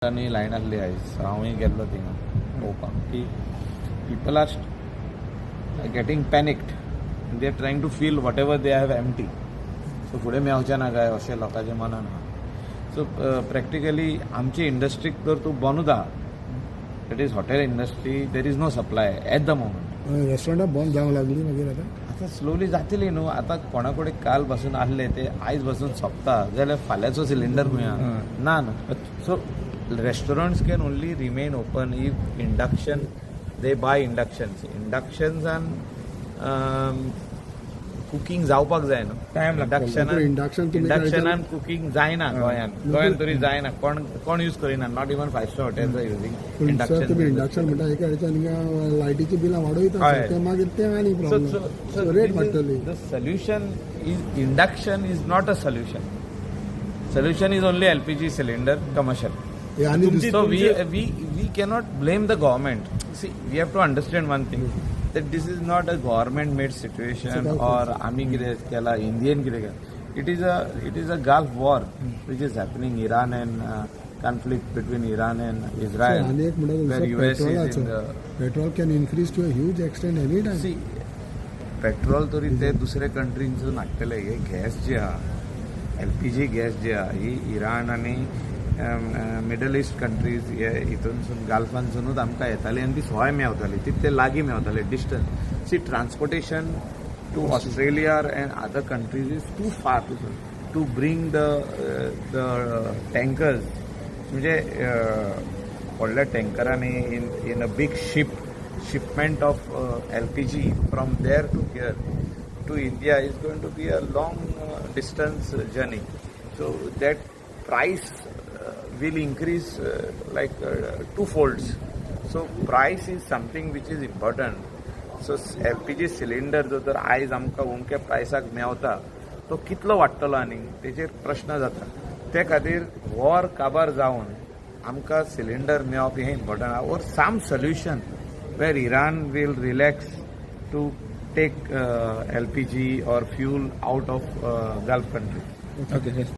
आणि लायन आहली आयज हांवूय गेल्लो थिंगा पळोवपाक की people are getting panicked they are trying to fill whatever they have empty so फुडें मेवचें ना काय अशें लोकांच्या मनान आहा. सो प्रॅक्टिकली आमची इंडस्ट्रीक जर तूं बंदूच आहा that is hotel industry there is no supply at the moment. रेस्टॉरंटां बंद जावंक लागली मागीर आतां स्लोली जातली न्हू. आतां कोणा कडेन काल पासून आहले ते आयज पासून सोंपता जाल्यार फाल्यांचो सिलिंडर खंय आहा ना न्हू. So restaurants can only remain open if induction, they buy inductions and cooking जावपाक जाय न्हू. टायम इंडक्शनान कुकिंग जायना गोंयान तरी जायना. कोण यूज करिना. Not even 5 star hotels are using induction म्हणटा एका हेच्यान लायटीची बिलां वाडयता ते मागीर ते आनी प्रॉब्लेम रेट वाडटली. The solution is induction is not a solution. Solution is only LPG cylinder commercial. So we cannot blame the government. See, we have to understand one thing, that this is not a government made situation or आम्ही कितें केला Indian कितें केला. It is a Gulf war which is happening. Iran and conflict between Iran and Israel. Where US is in the petrol can increase to a huge extent any time. See, petrol तरी ते दुसरे कंट्रींसून हाडटले. हे gas जे आहा LPG gas जे आहा ही Iran आनी मिडल ईस्ट कंट्रीज हे हितूनसून गाल्फानसूनूच आमकां येताली आनी ती सवाय मेवताली. तितले लागीं मेवताले distance. See, transportation to Australia and other countries is too far to bring the tankers. म्हणजे व्हडल्या टँकरांनी in a big shipment of LPG from there to here to India is going to be a long distance journey. So that price will increase like twofolds. So price is something which is important. So LPG cylinder जो तर आयज आमकां उमक्या प्रायसाक मेवता तो कितलो वाडटलो आनी तेचेर प्रश्न जाता. ते खातीर वॉर काबार जावन आमकां सिलिंडर मेवप हें इम्पॉर्टंट आहा. और सम solution where Iran will relax to take LPG or fuel out of Gulf countries. Okay.